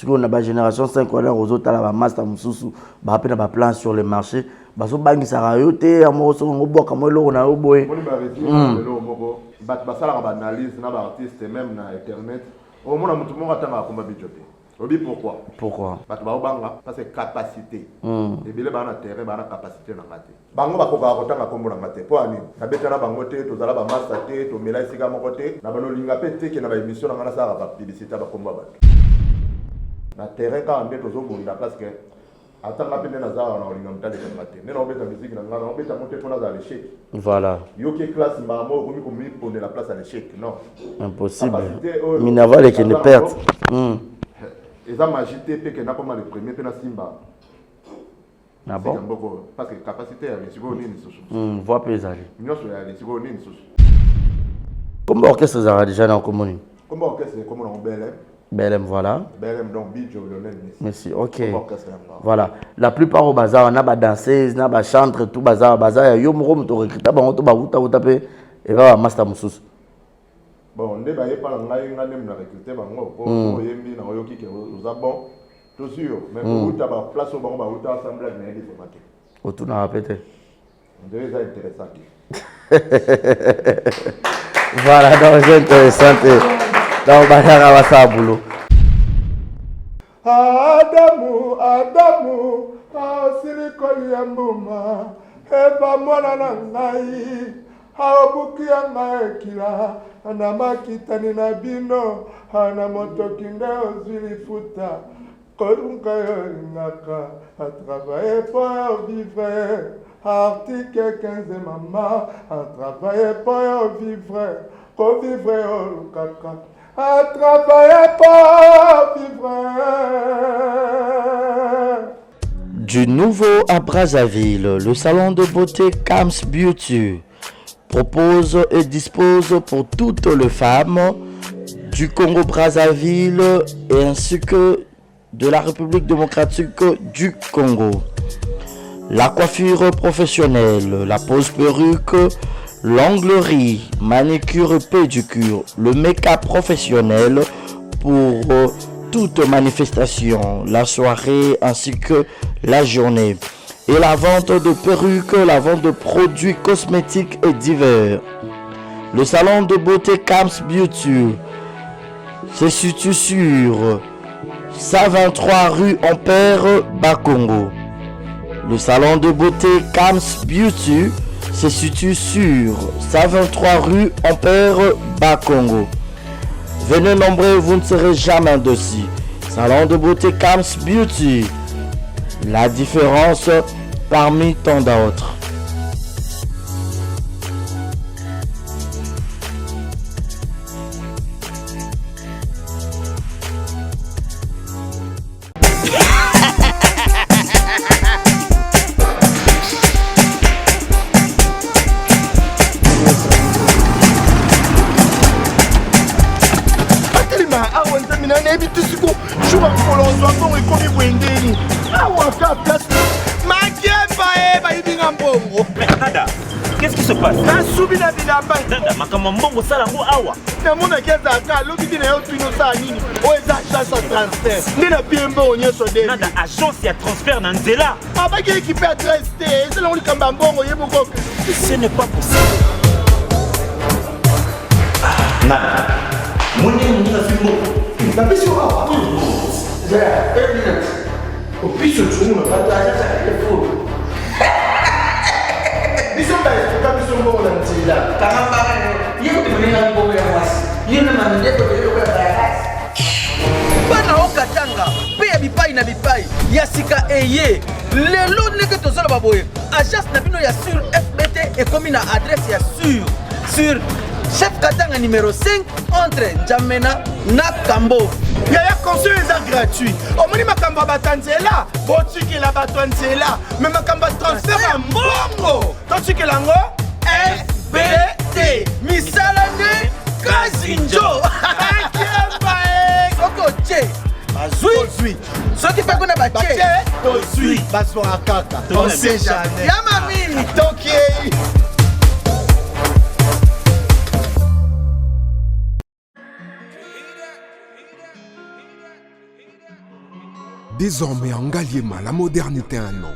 on a la génération 5 on a aux autres la master mususu ba appena ba plan sur le marché baso bangisa rayote amo so ngobo kamo lo na oboye ba sala ba analyse na ba artiste même na internet au moins mutu mo atanga komba bijote obi pourquoi ba ba banga parce que capacité et bile ba na terrain ba na capacité na ngate bango ba ko ka kotanga kombo na ngate po ani na betana bango te to zala ba master te to mela isika moko te na bano linga pe te ke na ba émission na ngana sa ba publicité ba komba ba na terrain ka ande to zo bunda parce que atanga pe na za na olinga mtale ka ngate ne na obeta musique na ngana obeta monte to na za l'échec voilà yo qui classe mamo komi komi pour la place à l'échec non impossible minavale qui ne perte ils ont agité que n'a pas mal le premier pe na simba ah bon parce que capacité à les sigo nini soso voix pesale nyoso ya les sigo nini soso comme orchestre za déjà dans commune comme orchestre comme on Belém voilà Belém donc Bidjo Lionel Messi merci ok voilà la plupart au bazar on a ba danseuse na ba chantre tout bazar yo moko moto recruter bango to ba uta pe et va master mususu bon ndé ba yepa ngai ngane na recruter bango ko yembi na oyoki ke oza bon tout sûr mais uta ba place au bango ba uta assemblage na yedi formate autour na répéter on dirait ça intéressant voilà donc c'est intéressant donc ba va ça boulot Adamu asilikoli ya mbuma eba mwana na ngai aobuki ya ngai kila na makitani na bino na motoki nde ozwi lifuta kolunga yo lingaka a travailler pour vivre article 15 mama a travailler pour vivre ko vivre yo lukaka à travailler pour vivre. Du nouveau à Brazzaville, le salon de beauté Kams Beauty propose et dispose pour toutes les femmes du Congo-Brazzaville et ainsi que de la République démocratique du Congo. La coiffure professionnelle, la pose perruque, l'onglerie, manicure et pédicure, le make-up professionnel pour toute manifestation, la soirée ainsi que la journée. Et la vente de perruques, la vente de produits cosmétiques et divers. Le salon de beauté Kams Beauty se situe sur 123 rue Ampère, Bakongo. Le salon de beauté Kams Beauty se situe sur 123 rue Ampère, Bakongo. Venez nombreux, vous ne serez jamais dessus. Salon de beauté Kams Beauty. La différence parmi tant d'autres. Qu'est-ce qui se passe? Nada, agence ya transfert na nzela. Ce n'est pas possible. Nada. Bana okatanga pe ya bipai na bipai ya sika eye lelo ndenge tozala baboye agence na bino ya sur FBT ekomi na adresse ya sur chef katanga numéro 5 entre Njamena na Kambo. Yaya conseil est gratuit. Omoni makamba batanzela, botuki la batanzela, mais makamba transfert ya mbongo. Totuki lango FBT. Misalane Kazinjo. Koko che. Bazui. Soki pe kona bache. Tozui. Baso akaka. On sait jamais. Yama mini. Toki. Désormais en Ngaliema, la modernité a un nom.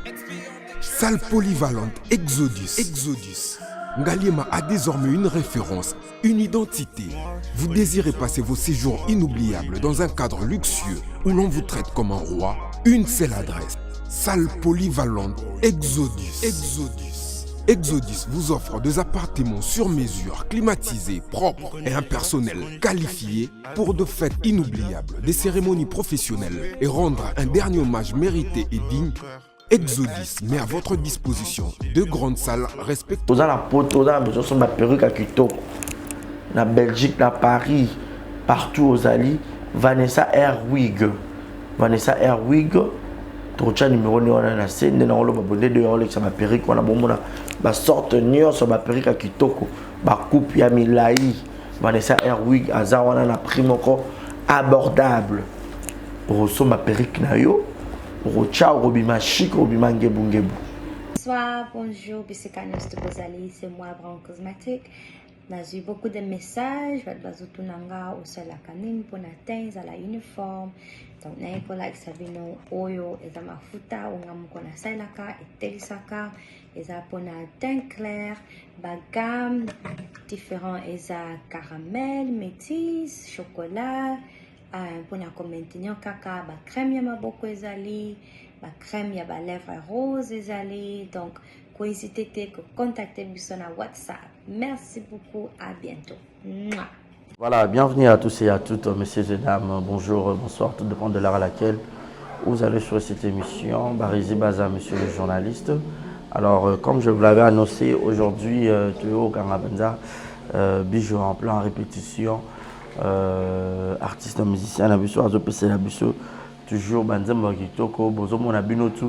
Salle polyvalente Exodus. Ngaliema a désormais une référence, une identité. Vous désirez passer vos séjours inoubliables dans un cadre luxueux où l'on vous traite comme un roi? Une seule adresse. Salle polyvalente Exodus vous offre des appartements sur mesure, climatisés, propres et un personnel qualifié pour de fêtes inoubliables, des cérémonies professionnelles et rendre un dernier hommage mérité et digne. Exodus met à votre disposition 2 grandes salles respectueuses. Dans la poto, dans la perruque à Kitoko, na Belgique, na Paris, partout aux alliés, Vanessa Airwig. Trocha numéro ni on a na scène na olo babonde de olo ça ma perruque on a bon mona ba sorte nyo sur ma perruque à Kitoko ba coupe ya milai Vanessa Airwig aza wana na prix moko abordable roso ma perruque na yo rocha robima chic robima ngebu. Bonsoir, bonjour, Bissekanos de Bozali, c'est moi, Brown Cosmétique. J'ai eu beaucoup de messages, Bazutunanga, au sol la canine, pour atteindre à la uniforme. Donc, n'a pas like Sabino, Oyo, et à ma futa, ou n'a pas la sailaka, et telisaka, et à pour la teint clair, bagam, différents, et à caramel, métis, chocolat, pour la commentignon caca, ba crème yama beaucoup ezali, ba crème yaba lèvres rose ezali, donc, n'hésitez que contactez sur WhatsApp. Merci beaucoup, à bientôt. Mouah. Voilà, bienvenue à tous et à toutes, messieurs et dames. Bonjour, bonsoir, tout dépend de l'heure à laquelle vous allez sur cette émission. Barizi Baza, monsieur le journaliste. Alors, comme je vous l'avais annoncé, aujourd'hui, Théo Kangabenza, Bijou en plan en répétition, artiste musicien, Abisso, Azopese, Abisso, toujours Banzem Kitoko, Bozo Monabinotu.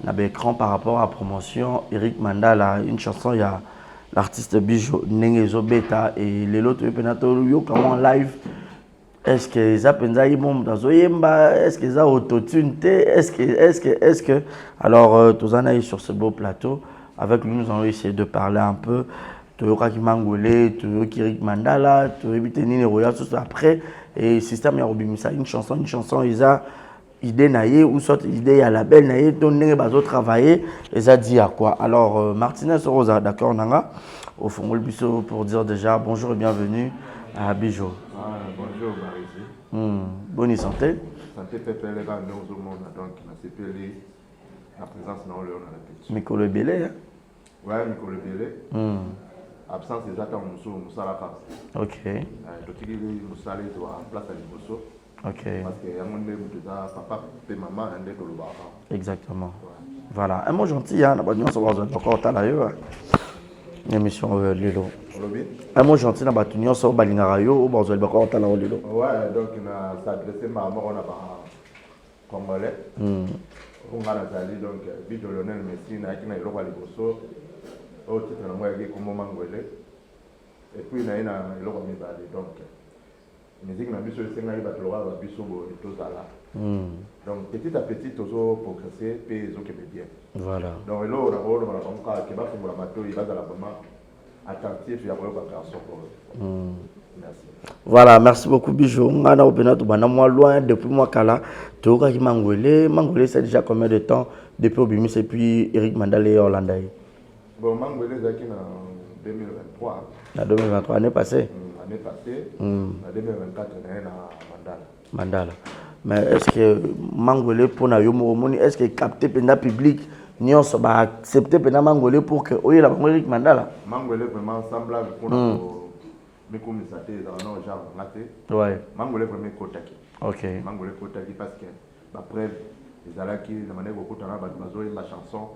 On a écran par rapport à la promotion. Eric Mandala, une chanson, il y a l'artiste Bijou Nengezo Beta et les autres yo comment live. Est-ce que ça penza yimom dans yemba, est-ce que ça autotune, est-ce que alors tous en aillent sur ce beau plateau avec lui nous allons essayer de parler un peu Toyoka Kimangolé, Toyoki Eric Mandala, Toyoki Nini Royal tout ça après et système Yarobimisa une chanson ils idée naïe ou soit idée à la belle naïe donc n'est pas travailler et ça dit à quoi alors Martinez Rosa d'accord nanga au fond le biseau pour dire déjà bonjour et bienvenue à Bijou. Bonjour Barisi. Bonne santé Pépé les gars nous au monde donc na CPL la présence dans le on a la petite Miko le Belé hein ouais Miko le Belé absence exactement Moussala OK donc il Moussala doit place à Liboso. OK. Parce que papa et maman exactement. Voilà. Un mot gentil, hein. Encore émission Lilo. Un mot gentil, na batunyo so balingarayo ou bazol bakor tala Lilo. Ouais, donc on s'adressé à on a pas congolais. On a la donc Bijou Lionel Messi na qui na ilo Liboso. Au titre na moi comme Mangolé. Et puis na ilo comme donc musique na biso esenga batologa ba biso bo tozala donc petit à petit tozo progresser pe zo kebe bien voilà donc elo na rolo na banka ke ba fungola mato il va dans la vraiment attentif ya ko ba garçon merci voilà merci beaucoup Bijou ngana opena to bana moi loin depuis moi kala toka ki Mangolé c'est déjà combien de temps depuis Obimis et puis Eric Mandala et Hollandais bon Mangolé zaki na 2023 na 2023 année passée année passée, en 2024, on a Mandala. Mais est-ce que Mangolé pour na yomo est-ce que capter pena public nion so ba accepter pena Mangolé pour que oye la Eric Mandala Mangolé vraiment semblable pour nous mais comme ça t'es dans non genre raté ouais Mangolé premier kotaki OK Mangolé kotaki parce que après les alaki la manière beaucoup tana ba bazo la chanson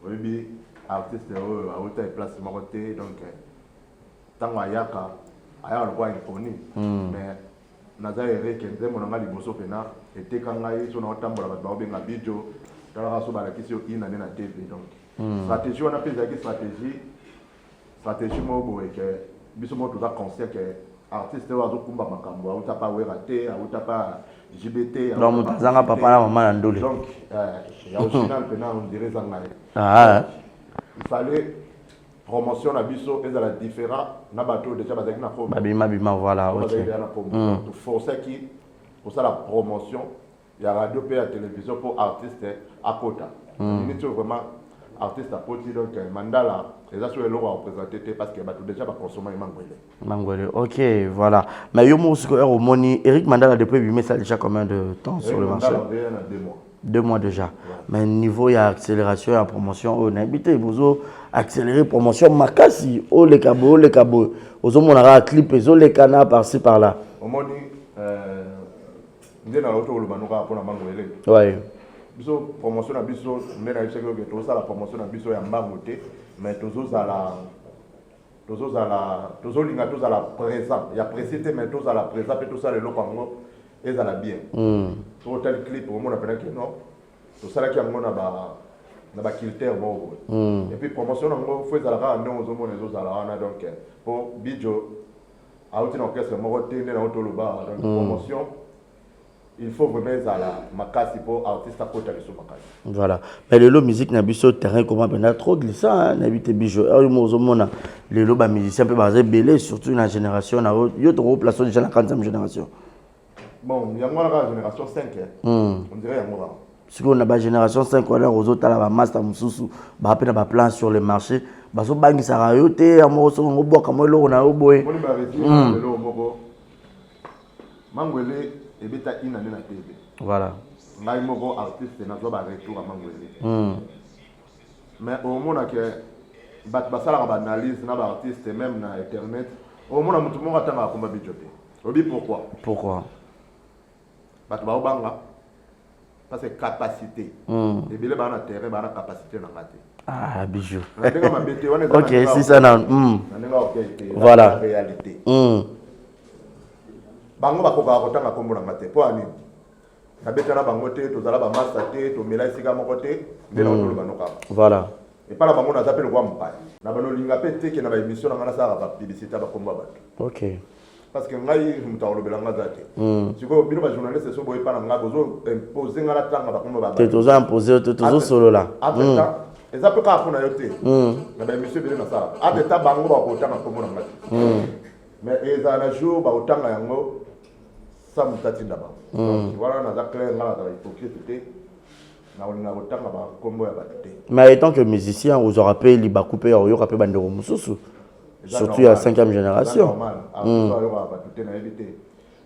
oui artiste a autant place côté donc tant ayaka aya le quoi imponi mais naza ereke nzembo na ngali boso pena etekanga yeso na otambola ba benga Bijou tala so bala kisio ina na TV donc stratégie on appelle ça stratégie mo boye que biso mo toza conscient que artiste wa zo kumba makambo a utapa werate a utapa JBT donc mutazanga papa na maman na ndole donc ya au final pena on dirait zanga il fallait promotion na biso ezala différent na bateau déjà bazaki na forme babima voilà OK pour forcer qui pour ça la promotion il y a radio et la télévision pour artistes à côté. Il y a vraiment artistes à côté, donc mandala, les assurés l'ont représenté parce que déjà va consommer Mangwele. Ok, voilà. Mais yo mo au moni Eric Mandala depuis 8 mai ça déjà combien de temps sur le marché? 2 mois. 2 mois déjà. Ouais. Mais niveau il y a accélération, il y a promotion, on habite vous accélérer promotion makasi, les cabo. Aux hommes on a clip les canards par-ci par-là. Au moni ndena auto le manuka pour la Mangwele. Ouais. Biso promotion na biso ndena iseko que tout ça la promotion na biso ya mbangote mais toujours à la présent il y a précité mais tous à la présent et tout ça les locango et à la bien pour tel clip au monde appelle que non tout ça là qui a mon na ba critère bon et puis promotion ngo faut à la non aux hommes les autres à la donc pour bijo a outil orchestre mo tende na auto le bar donc promotion il faut vraiment la makasi pour artiste à côté de ce makasi. Voilà. Mais le lot musique n'a biso terrain comment ben trop glissant hein n'habite bijo. Alors moi mona le lot ba musicien peut baser belé surtout la génération na yo trop place déjà la 40e génération. Bon, il y a la génération 5 on dirait ya moi. Si on a ba génération 5 on a aux autres la master mususu ba pe na ba plan sur le marché ba so bangi sa rayote amo so ngoboka mo lo na oboye. On ba reti le lot moko. Mangwele ebeta ina na TV. Voilà. Ngai moko artiste na zo ba retour à Mangwele. Mais au monde que basala ba analyse na ba artiste même na internet, au monde mutu moko atanga komba bijope. Obi pourquoi? Bato ba obanga parce que capacité. Et bile ba na terrain ba na capacité na ngate. Ah bijou. OK, si ça na voilà. Réalité. Bango bakoka kotanga kombo na ngate po ani na betana bango te tozala ba master te to mela isika moko te ndela otolo banoka voilà et pas la bango na zapelo kwa mpai na bano linga pe te ke na ba émission na ngana sala ba publicité ba kombo bato OK parce que ngai mutawolo belanga zate siko bino ba journaliste so boy pa na ngabo zo imposer ngala tanga ba kombo ba te toza imposer te tozo solo là eza pe ka funa yote na ba émission bino na sala ateta bango ba ko tanga kombo na ngate mais eza na jour ba otanga yango ça mutati ndaba voilà na za clair ngala ta hypocrite na on na otanga ba kombo ya batete mais étant que musicien vous aura payé liba couper yo ka pe bandeko mususu surtout à 5e génération normal yo ka batete na éviter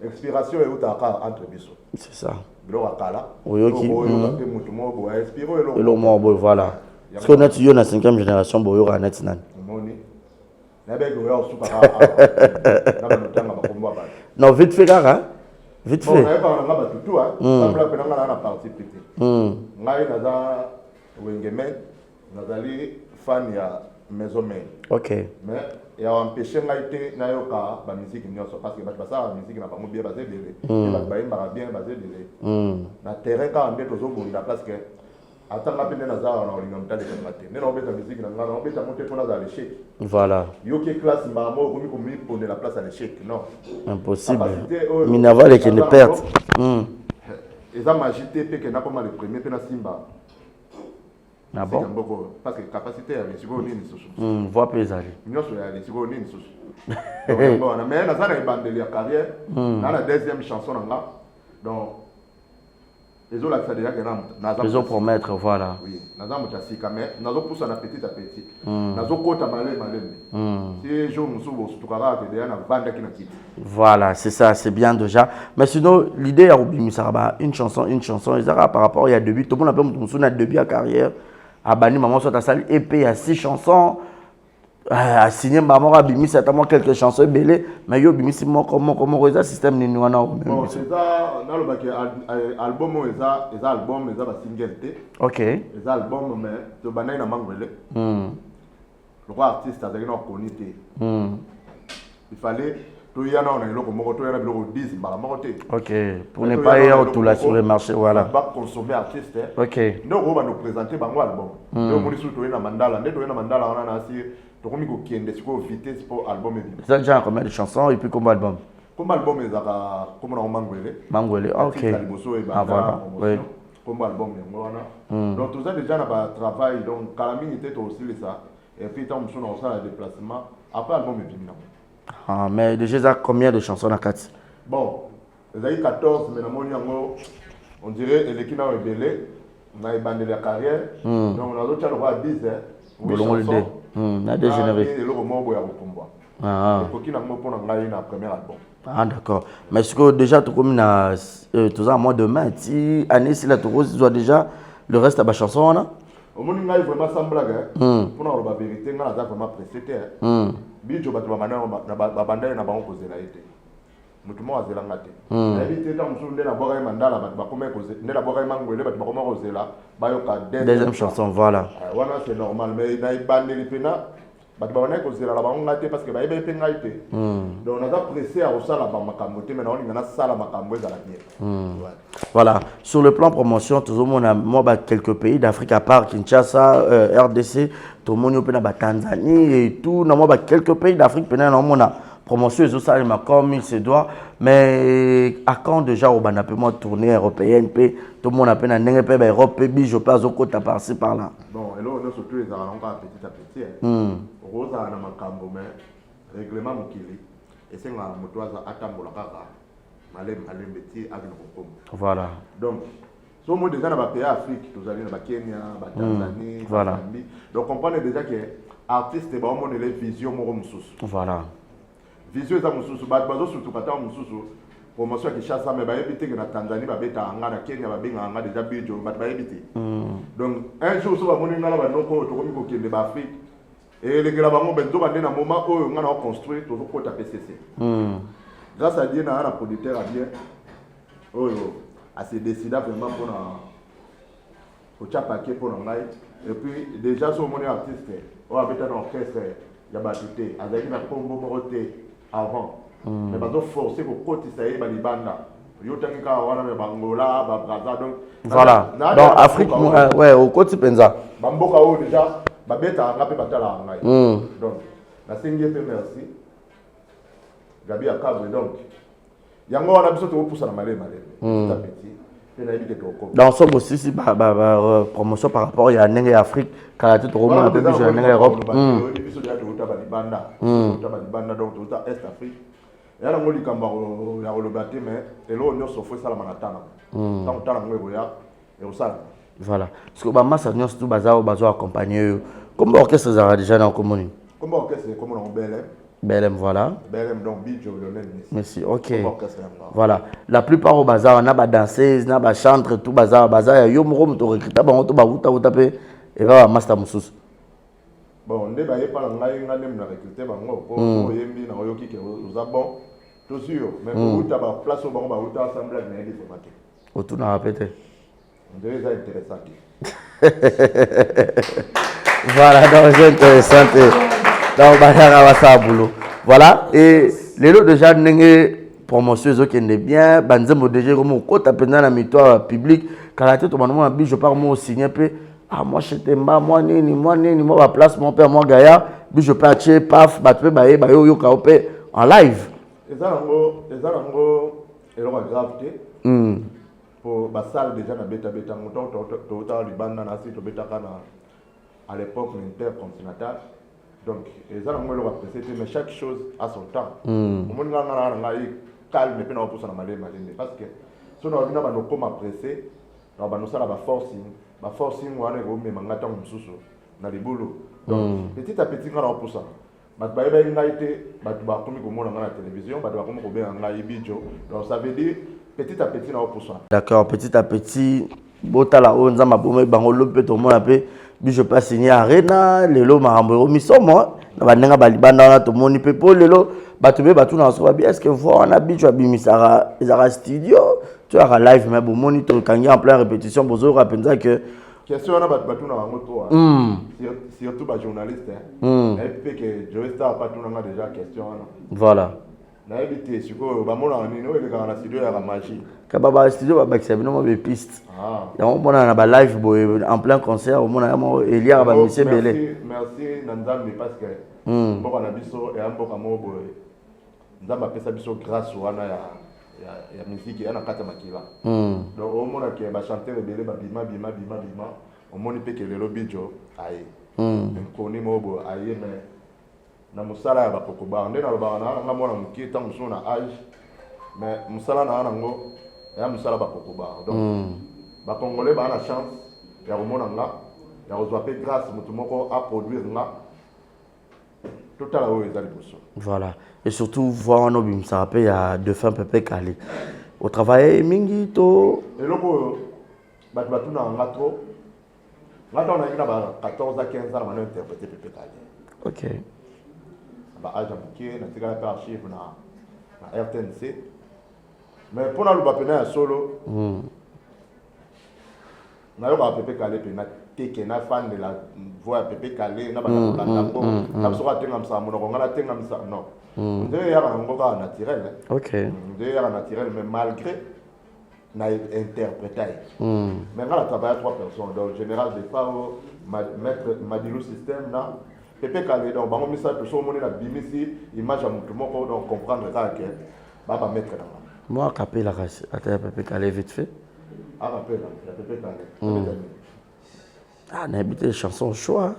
expiration et utaka entre biso c'est ça bilo akala oyoki pe mutu mo bo expiro elo mo bo voilà parce que net yo na 5e génération bo yo ka net nan moni na be go yo suka na ba otanga ba kombo ba non vite fait kaka vite fait. Bon, on a tout tout hein. Ça peut être dans la partie petite. Ngai naza wengeme nazali fan ya maison mère. OK. Mais ya empêcher ngai te na yoka ba musique nyonso parce que ba ça musique na bango bien basé belé. Ba imba bien basé belé. Na terrain ka ande tozo bunda parce que atanga pende naza na olinga mtale ka mate. Nena obeta musique na ngana obeta monter pour na l'échec. Voilà. Yo qui classe mamo komi komi pour la place à l'échec. Non. Impossible. Minava les qui ne perdent. Et ça m'a agité que n'a pas mal le premier pe na simba. Na bon. Parce que capacité à les secondes ni sous. Voix pesale. Nyonso ya les secondes ni sous. Bon, mais na ça na bandeli ya carrière. Na la deuxième chanson nga. Donc les autres ça déjà que na ils ont promettre voilà. Oui, na za mutasika mais na zo poussa na petit à petit. Na zo kota malé. Si je me souviens surtout kara que déjà na banda qui na kit. Voilà, c'est ça, c'est bien déjà. Mais sinon l'idée à Obi Misaraba une chanson ils par rapport il y a début tout le monde a peu musu na début à carrière. Abani maman soit ta salle EP à 6 chansons. A signé maman a bimi certainement quelques chansons belé mais yo bimi si comment ça système ni wana bon c'est ça na le baké album eza album eza ba single té OK eza album mais to banai na Mangwele le roi artiste a déjà connu té il fallait to yana on a eloko moko to yana biloko 10 mbala moko té OK pour ne pas y tout là sur le marché voilà pas consommer artiste OK donc on va nous présenter bango album donc on dit surtout yana mandala ndé to yana mandala on a asi tokomi ko kiende siko vitesse pour album et ça déjà combien de chansons et puis combien d'albums comme album ezaka comme na Mangwele OK ah voilà oui comme album yango donc tout ça déjà na ba travail donc kalamini tete aussi ça et puis tant mso na ça le déplacement après album et bimina ah mais déjà ça combien de chansons na 4 bon ezali 14 mais na moni yango on dirait l'équipe n'a ébélé, on a ébandé la carrière, donc on a d'autres chats à 10 oui chansons, on a dégénéré. Et le moment où il y a un combat. Ah. Et pour qui n'a pas pour n'engager un premier album. Ah d'accord. Mais ce que déjà tout comme na tout ça moi demain si année si la tour soit déjà le reste de la chanson là. Au moins il vraiment sans blague pour nous la vérité on a vraiment précédé. Bijo batu bamana na bandana na bango kozela été. Mutu mo azela ngate. Na bité tant musu ndela boka mandala batu bakome kozela ndela boka mangwele batu bakoma kozela bayoka deuxième chanson voilà. Wana c'est normal mais na ibandeli pena batu bakona kozela la bango ngate parce que ba yebe penga été. Donc on a pressé à osala ba makambo te mais na on ngana sala makambo ezala bien. Voilà, sur le plan promotion tout le monde a moi quelques pays d'Afrique à part Kinshasa, RDC, tout le monde a Tanzanie et tout, moi quelques pays d'Afrique pendant on a promotion et ça comme il se doit mais à quand déjà au ban moi tournée européenne tout le monde a peine à n'engue pas Europe et je passe au côté par-ci par-là. Bon, et là on a surtout les encore petit à petit. Rosa na makambo mais règlement mukili et c'est nga mutwaza atambola kaka. Voilà. Donc, si on est déjà dans les pays d'Afrique, nous allons dans Kenya, Tanzanie, voilà. Donc, on comprend déjà que l'artiste est vraiment une vision. Voilà. Vision est surtout quand on a promotion qui chasse, mais il y a Tanzanie, il y a Kenya, il y a déjà Bidjo, donc, un jour, on va aller en Afrique. Et les gens vont un moment où on a construit tout le côté PCC. Grâce à Dieu, on a un producteur bien. Oh, a se décidé vraiment pour paquet pour nous. Et puis, déjà, sur mon artiste, on a un orchestre, il y a battuté, avec une combo moroté avant. Mais pas forcé pour côté ça y est, les bandes. Voilà. Dans Afrique, ouais, au côté Penza. Bamboka déjà, babeta ngape batala ngai. Donc, la cinquième merci. Gabi Akabre donc. Yango on a besoin de repousser na malé. Dans ce aussi si promotion par rapport à Nenge Afrique, car tout le monde a besoin de Nenge Europe. Biso ya to banda. Banda donc tout Est Afrique. Et alors on dit kamba ya olobate mais et là on se fait ça la manatana. Tant tant ngwe ya et au sala. Voilà. Parce que maman ça nous tout bazar bazo accompagner. Comme orchestre ça déjà dans commune. Comme orchestre comme on belle. BLM, voilà. BLM, donc Bidjo, Lionel Messi. Merci, ok. Voilà. La plupart au bazar, on a des danseuses, on a des chantres, tout bazar. Bazar, yo moro muto recruter, on to baruta ou taper et va master musus. Bon, on débat pas la ngai ngai même la recruter bango. Pour yembi na oyoki ke oza bon. Tout sûr, mais pour uta ba place au bango baruta assemblage na yedi formaté. Autour na répéter. On dirait ça intéressant. Voilà, donc c'est intéressant. Voilà, et les lots déjà n'ont promotion qui est bien, banzemo déjà comme au côté pendant la mitoire public, car la tête au moment où je pars moi signer peu, ah moi j'étais moi ni moi ma place mon père moi Gaïa, puis je peux acheter paf battre baé yo kaopé en live. Et ça lango et leur gravité. Pour la salle déjà na beta total libanda na site beta kana à l'époque l'intercontinental. Donc, les gens ont apprécié, mais chaque chose a son temps. Au monde calme, mais pas pour ça parce que si on a un apprécié, on a un forcing, on a un donc, petit à petit, on a pour ça. Donc, ça veut dire petit à petit, on a pour ça. D'accord, petit à petit, botala on zama bomé bangolo pe to mona pe bi je pas signer arena lelo marambo misomo na bandenga balibanda na to moni pe po lelo batube batu na so ba est-ce que voir on a bi tu abimisara ezara studio tu as live mais bon moni to kangi en pleine répétition bozo rapenza que question na batu na bango to surtout ba journaliste et puis que je star pas tout na déjà question voilà na éviter siko ba mona ni no ele kana studio ya magie kababa studio ba baxé no be piste ya on mona na ba live boy en plein concert on mona mo Elia ba monsieur Belé merci Nanzambe parce que mboka na biso et mboka mo boy nzamba pesa biso grâce wana ya musique ya na kata makila donc on mona que ba chanter Belé ba bima on moni pe que le Bidjo aye koni mo boy aye mais na musala ya bakokoba nde na lobaka na nga mwana mokie ntango mosusu na age mais mosala na ngo ya musala bakokoba donc bakongolais baa na chance ya komona nga ya kozwa pe grâce motu moko a produire nga totala oyo eza liboso. Voilà. Et surtout voir nos bim ça rappelle il y a deux fins pépé calé au travail mingi to eloko oyo bato batuna nga trop nga ntango nayengi na ba 14 à 15 ans na bana interpréter pépé calé. OK. Ba age amuke natikala pe archive na RTNC mais mpona loba pena ya solo nayoka pépé calé pe na teke na fan de la voix pépé calé na bana kolanda na biso katengamisa monoko nga natengamisa non nde yaka nango kaka naturel. OK. Nde yaka naturel mais malgré na interprété mais nga na travaille à 3 personnes donc général de Fao maître Madilu système na pépé calé donc bango misa personne moni na bimisi image à mutu moko donc comprendre ça que baba maître na moi capé la race à pépé calé vite fait rappelle la pépé calé ah n'a habité chanson choix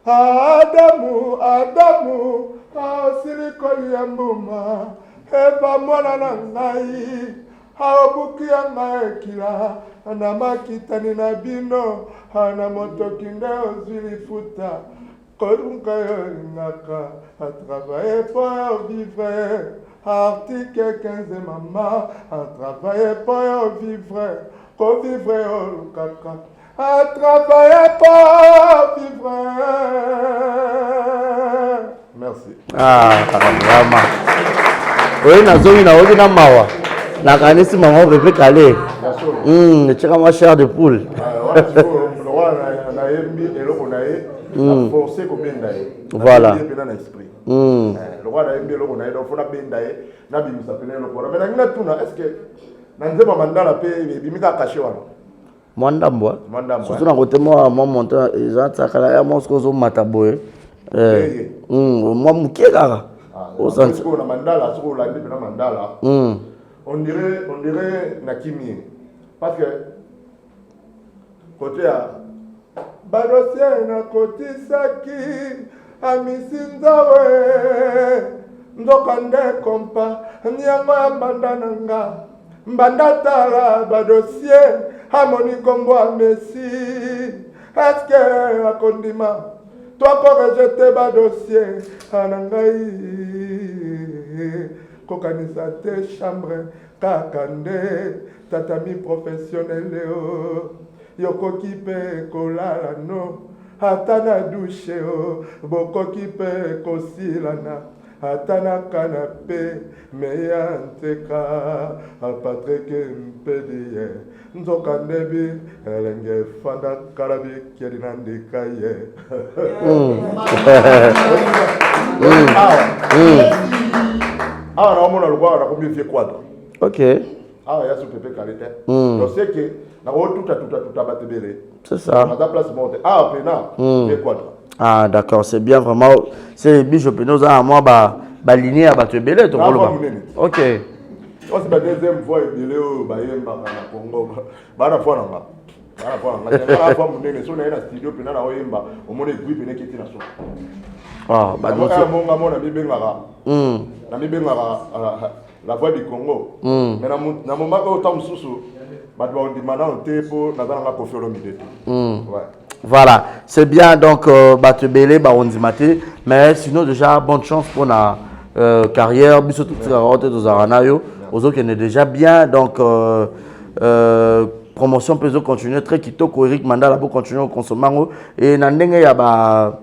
Adamu Adamu asilikoli ya mbuma eba mwana na ngai aobuki ya ngai ekila na makitani na bino na motoki nde ozwi lifuta kolunga yo elingaka atravaille pour vivre article 15 mama atravaille pour vivre kovivre olukaka à travailler pour vivre. Merci. Ah, vraiment. Oui, nazomi na ogi na mawa. Na kanisi maman bébé calé. Tu as ma chair de poule. Voilà. Le roi n'a pas l'eau, il faut la bendaye. N'a pas mis sa peine le corps. Mais est-ce que Nanze Mandala paye Bimika Kashiwan? Mwandambwa. Surtout na côté moi montant ils atakala ya monsko zo mataboye. Moi mukie kaka. Au sens où na Mandala, sur la na Mandala. On dirait Nakimi parce que côté à Badosie na côté Saki amisinzawe ndokande kompa nyango ya bandananga mbandatala badosie harmonie kombo a Messi est-ce que akondima toi ko rejeter badosie anangai kokanisa te chambre kakande tatami professionnel yokoki pe kolala no atana douche bokoki pe kosilana atana canapé meya nteka Patrick Mpedie nzoka ndebi elenge fanda kalabi kiedina ndikaye ah na mona lugwa na kombi vie quadre. OK. Ah ya sous pépé qualité. Donc c'est que na tout batebele. C'est ça. À la place monte. Ah pena vie quadre. Ah d'accord, c'est bien vraiment c'est bijo penoza à moi ba lignée à batebele to koloba. OK. On c'est la deuxième fois ebele o ba yemba na Congo. Ba na fois nanga. Ba na fois nanga. Na fois munene so na ina studio pena na oyemba o mona groupe ne kiti na so. Ah ba donc ça monga mona bibengaka. Na bibengaka la voix du Congo. Mais na moment où tam susu ba doit demander un tempo na za nga kofelo midete. Ouais. Voilà, c'est bien donc batebele ba ondimate mais sinon déjà bonne chance pour la carrière biso tout la route de Zaranayo aux autres qui est déjà bien donc promotion peut continuer très kitoko Eric Mandala pour continuer au consommer et na ndenge ya ba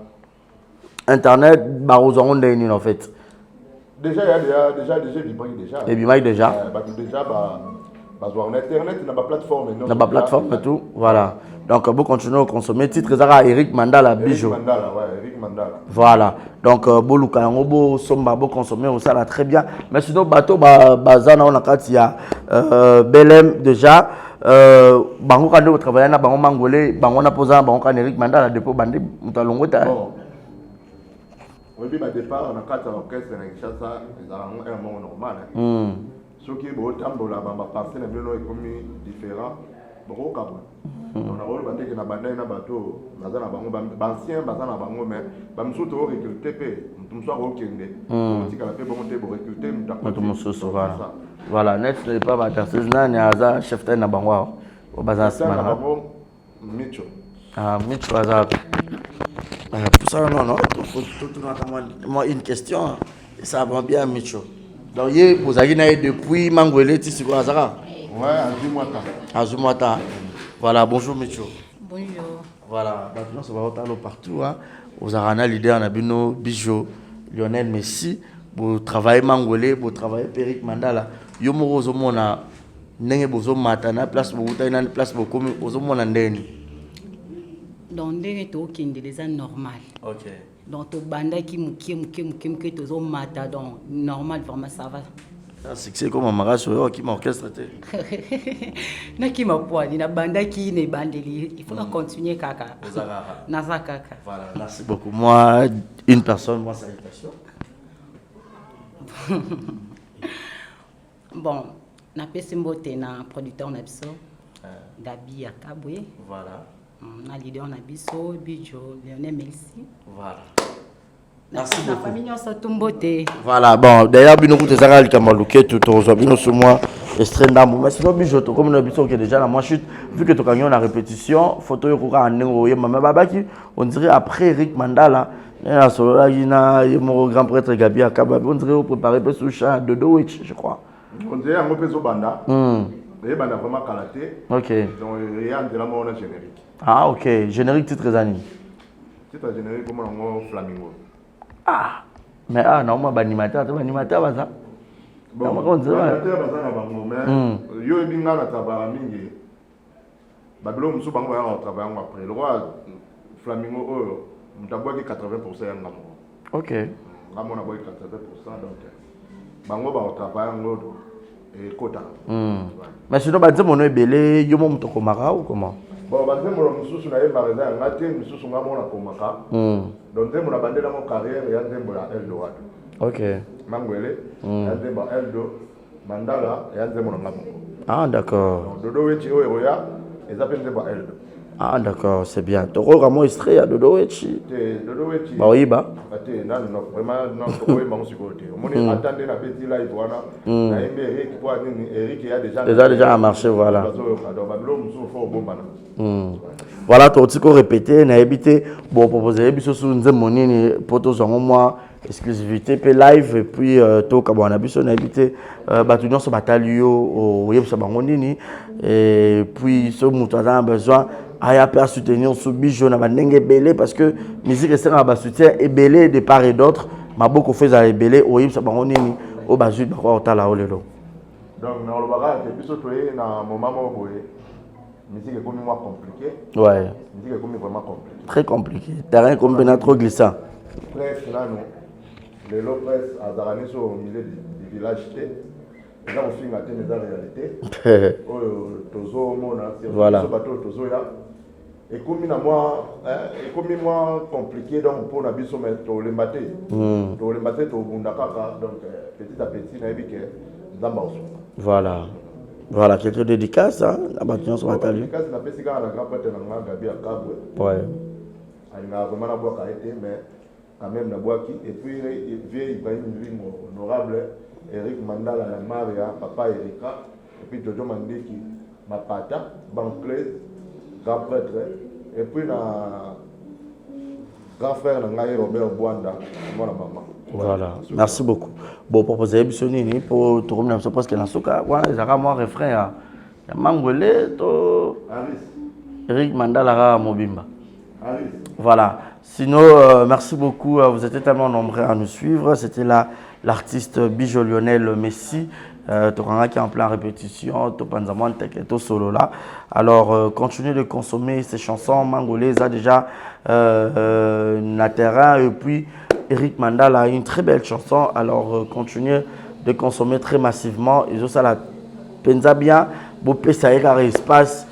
internet ba ozongo ndeni en fait. Déjà il y a déjà déjà. Et bimai déjà. Déjà ba sur internet na ba plateforme na ba plateforme tout voilà. Donc vous continuez à consommer titre Zara Eric Mandala bijou. Eric Mandala ouais, Eric Mandala. Voilà. Donc boluka yango bo somba bo consommer on ça là très bien. Mais sinon bateau bazana on a katia Belém déjà bango quand on travaille na bango mangolais bango na posa bango quand Eric Mandala depuis bande mutalongo ta. Oui bi ba départ on a quatre orchestre na Kinshasa ezala un moment normal. Ceux qui bo tambola ba parcelle mbelo ekomi différent. Beaucoup comme on a voulu battre que na bande na bateau bazana bango ancien bazana bango mais ba msuto o recruter pe mtumso ko kende tika la pe bon te bo recruter mtumso voilà Voilà, net n'est pas bâtard. C'est un chef de Nabangwa. Au bazar, c'est Micho. Ah, Micho, bazar. Pour ça, non. Moi, une question. Ça va bien, Micho. Donc, vous avez depuis Mangwele, tu sais quoi, Azara? Ouais, Azumata. Voilà, bonjour, Micho. Bonjour. Voilà, maintenant, ça va retarder partout. Vous avez l'idée, on a Bino, Bijou, Lionel Messi. Vous travaillez Mangolé, vous travaillez Péric Mandala. Yo mo ozomona ndenge bozomata na place bokuta na place bokomi ozomona ndeni. Donc ndenge to okende déjà normal. OK. Donc to bandaki mukie to mata donc normal vraiment ça va. Ça c'est comme un mariage qui m'orchestre. Na ki mapwani na bandaki ne bandeli il faut continuer kaka. Naza kaka. Voilà, merci beaucoup. Moi une personne, moi salutation. Bon, na pesi mbote na producteur na biso Gabi Akabwe. Voilà. Na leader na biso Bijo Lionel Messi. Voilà. Merci beaucoup. Famille nyonso tumbote. Voilà, bon, d'ailleurs bino koute zaka likamaluke tout ozo bino sur moi estrendambo. Mais sinon Bijo to comme na biso qui est déjà la moi chute vu que to kanyo na répétition, photo yo koka ndengo ye mama babaki, on dirait après Eric Mandala. Na solo là il a mon grand prêtre Gabi Akabwe, on dirait au préparer peu sous chat de Dowitch, je crois. On dirait un peu banda. Et banda vraiment qualité. OK. Donc il y a de la mort générique. Ah OK, générique titre années. Titre générique comme un flamingo. Ah. Mais non moi animateur baza. Bon, animateur baza na bango mais yo ebinga na tabara mingi. Babilo musu bango ya travailler après. Le roi flamingo oh, mtabwa ki 80% ya ngamo. OK. Ngamo na boy 80% donc bango ba travailler ngodo et kota. Mais sinon ba dire mon ebele yo mo mutoko mara ou comment? Bon ba dire mon mususu na yeba reza ngate mususu ngamo na komaka. Donc tembo na bandela mo carrière ya tembo ya Eldorado. OK. Mangwele ya tembo Eldo Mandala ya tembo na ngamo. Ah d'accord. Dodo wechi oyo ya ezapende ba Eldo. Ah d'accord, c'est bien. Toko ramo extrait ya Dodo wechi. Dodo wechi. Ba oyiba. Ate non vraiment non ko oyiba mo sikote. Moni attendez na petit live wana. Na yembe Eric pour nini Eric ya déjà a marché voilà. Donc babilo musu fo bombana. Voilà, tu as répété, na habité, bon, proposer, biso sous nous monini, poto zongo moi, exclusivité, puis live, et puis, to kabwana biso na habité, batunion sur batalio, au yeb sabangonini, et puis, ce mouton a besoin, à pas soutenir sous bijou na bandenge belé, parce que musique est un soutien, et belé de part et d'autre, ma beaucoup fait à belé, au yeb sabangonini, au basu, bakwa otala olelo. Donc, na olobaka, et puis, surtout, na moment où musique est comme moi compliqué. Ouais. Musique est comme vraiment compliqué. Très compliqué. Terrain comme trop glissant. Presque là, nous. Les lots presque à Zarani sont au milieu du village. Là, on finit à tenir la réalité. Tozo, mona, voilà. Tozo, là. Et comme moi compliqué, donc pour la biso, mais tu les maté. Tu les maté, tu bundakaka. Donc, petit à petit, on a vu que Zambaoso. Voilà. Voilà, quelques dédicaces, hein, la bâtiment sur la table. Dédicace, la PC, quand la grand-père de Gabi Akabwe. Ouais. Il a vraiment la boîte a été, mais quand même la boîte qui. Et puis, il vient Ibrahim Limo, honorable, Eric Mandala, la Maria, papa Erika, et puis Jojo Mandeki, ma pata, Banclaise, grand prêtre, et puis, grand frère de Robert Bouanda, moi la maman. Voilà, merci beaucoup. Bon, pour poser Bissonini, pour tout remettre parce que dans ce cas, il y a un refrain, il y a Mangolé, Eric Mandala, Mobimba. Voilà. Sinon, merci beaucoup. Vous étiez tellement nombreux à nous suivre. C'était l'artiste Bijo Lionel Messi. Toranga qui est en plein répétition, Topanzamon, Teketo Solo là. Alors, continuez de consommer ces chansons. Mangolé, ça déjà Natera et puis Eric Mandala a une très belle chanson. Alors, continuez de consommer très massivement. Ils ont ça la penza bien. Bon, ça y a espace.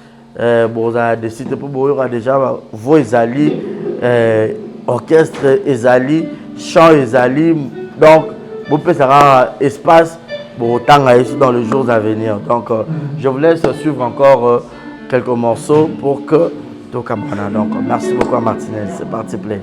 Bon, ça décide pour vous. Il y aura déjà vos Ezali, orchestre Ezali, chant Ezali. Donc, bon, ça aura espace. Bon, autant dans les jours à venir. Donc, je vous laisse suivre encore quelques morceaux pour que Tokamana. Donc, merci beaucoup à Martinez. C'est parti, play.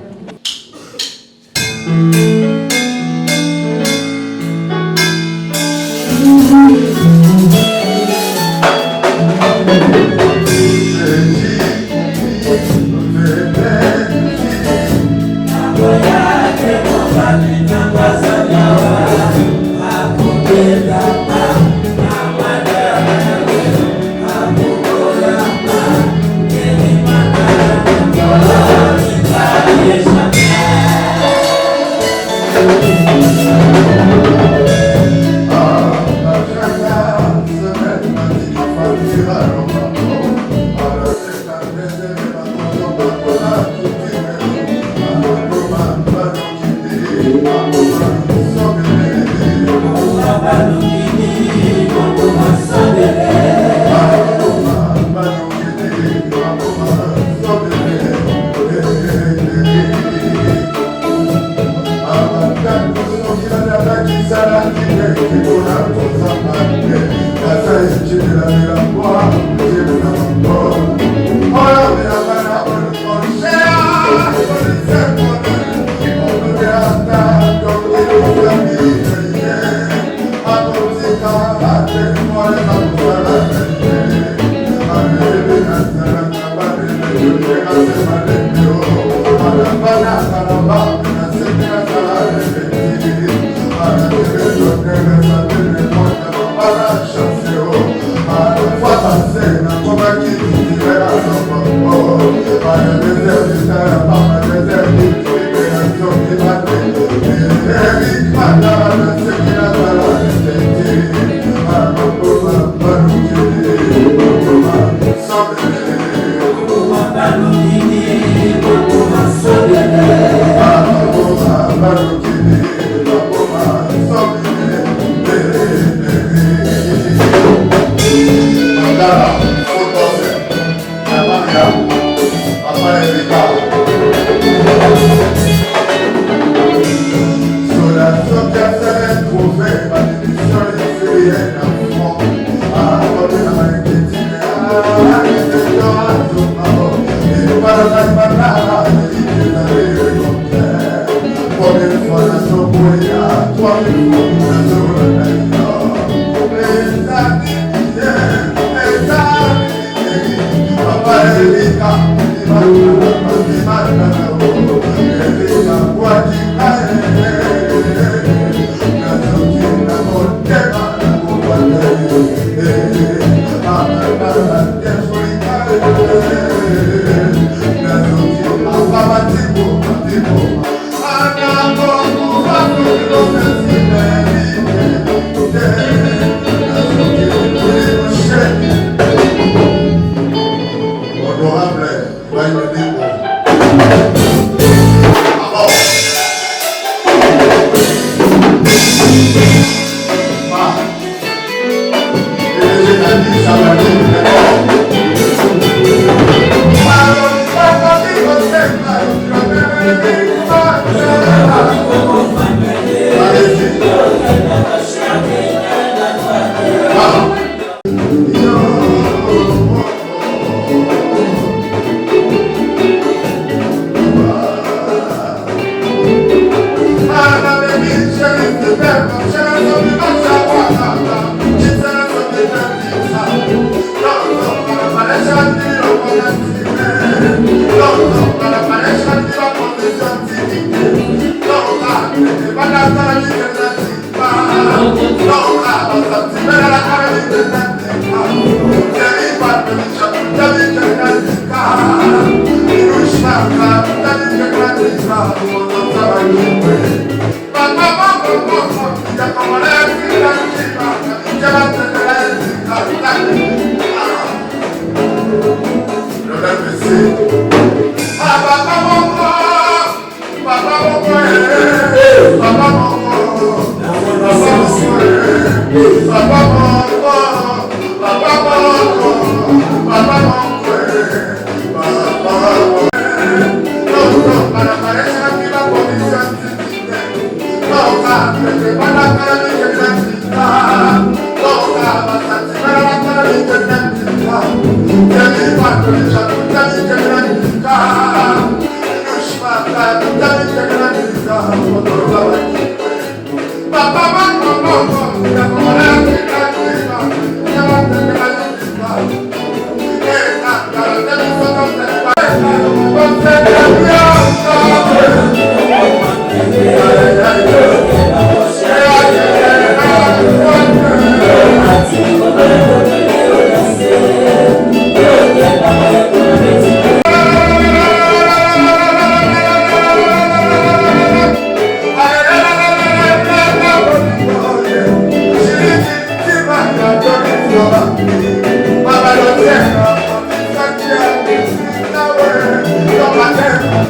Baba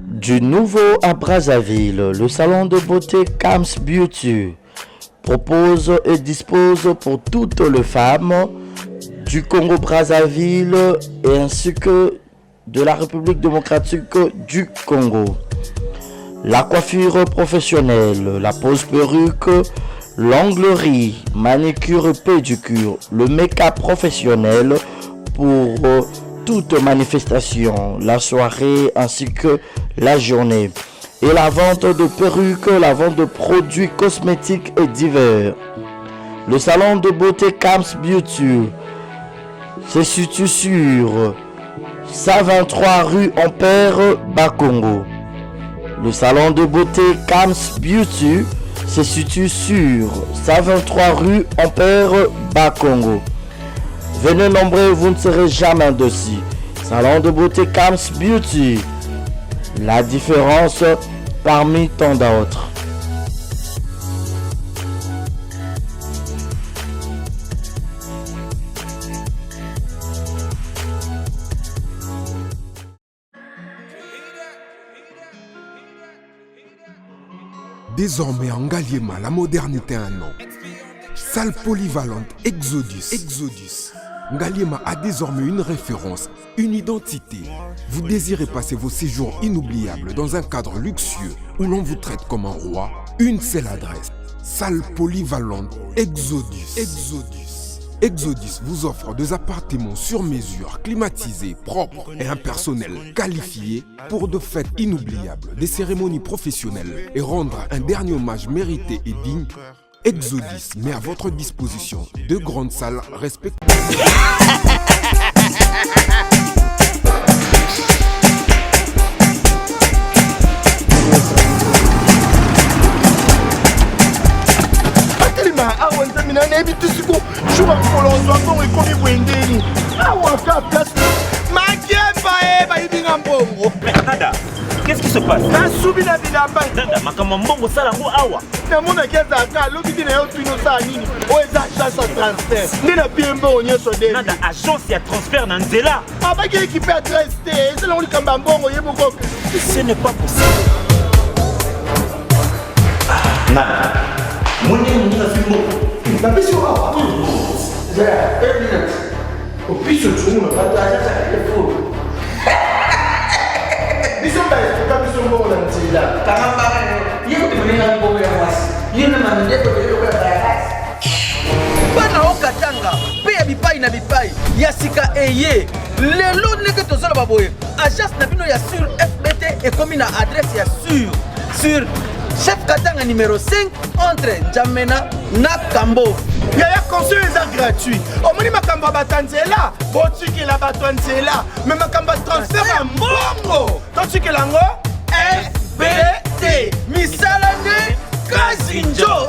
Du nouveau à Brazzaville, le salon de beauté Kams Beauty propose et dispose pour toutes les femmes du Congo-Brazzaville et ainsi que de la République démocratique du Congo. La coiffure professionnelle, la pose perruque, l'onglerie, manicure et pédicure, le make-up professionnel pour toute manifestation, la soirée ainsi que la journée. Et la vente de perruques, la vente de produits cosmétiques et divers. Le salon de beauté Kams Beauty se situe sur 123 rue Ampère, Bakongo. Le salon de beauté Kams Beauty se situe sur 123 rue Ampère, Bakongo. Venez nombreux, vous ne serez jamais dessus. Salon de beauté Kams Beauty. La différence parmi tant d'autres. Désormais en Ngaliema, la modernité a un nom. Salle polyvalente Exodus. Ngaliema a désormais une référence, une identité. Vous désirez passer vos séjours inoubliables dans un cadre luxueux où l'on vous traite comme un roi? Une seule adresse. Salle polyvalente Exodus. Exodus vous offre des appartements sur mesure, climatisés, propres et un personnel qualifié pour de fêtes inoubliables, des cérémonies professionnelles et rendre un dernier hommage mérité et digne. Exodus met à votre disposition deux grandes salles respectives. Nada, qu'est-ce qui se passe? Nada, agence ya transfert na nzela. Ce n'est pas possible. Nada. bana okatanga pe ya bipai na bipai ya sika eye lelo ndenge tozala baboye agence na bino ya sur FBT ekomi na adresse ya sur chef Katanga numéro 5 entre Njamena na Kambo. Yaya conseil est gratuit. Omoni makamba batanzela, botiki la batanzela, mais makamba transfert à mbongo. Totiki lango FBT. Misalane Kazinjo.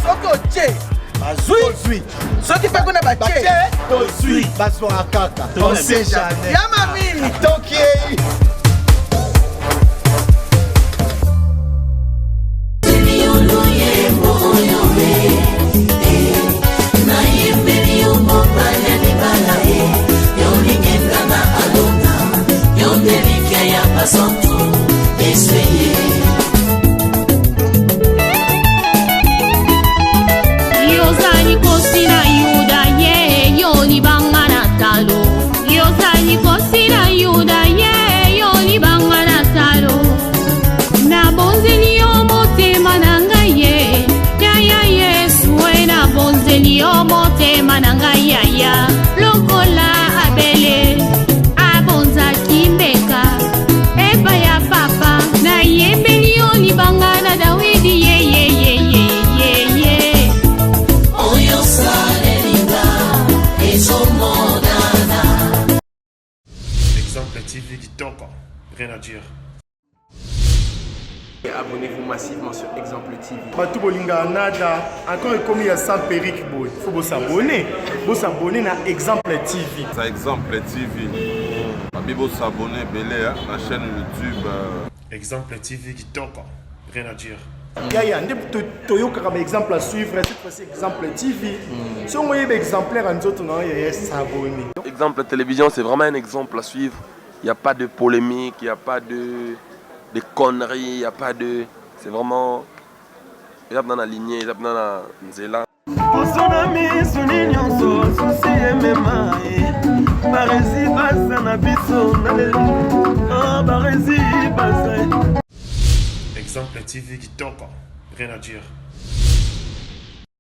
Koko che. Bazui. Soki pa kona bache. Tozui. Baso akaka. On sait jamais. Yama mini. Toki. Rien à dire. Abonnez-vous massivement sur Exemple TV. Batou bolinga nada, encore commis à 100 perruques boy. Faut vous s'abonner. Vous s'abonner à Exemple TV. Ça Exemple TV. Vous s'abonner belé à la chaîne YouTube. Exemple TV qui toque. Rien à dire. Yaya, un exemple à suivre, cette fois-ci Exemple TV. Si on voit exemplaire en autres, on va s'abonner. Exemple Télévision, c'est vraiment un exemple à suivre. Il n'y a pas de polémique, il n'y a pas de conneries, il n'y a pas de... C'est vraiment... Il y a dans la lignée, il y a dans la nzela. Exemple TV qui toque, rien à dire.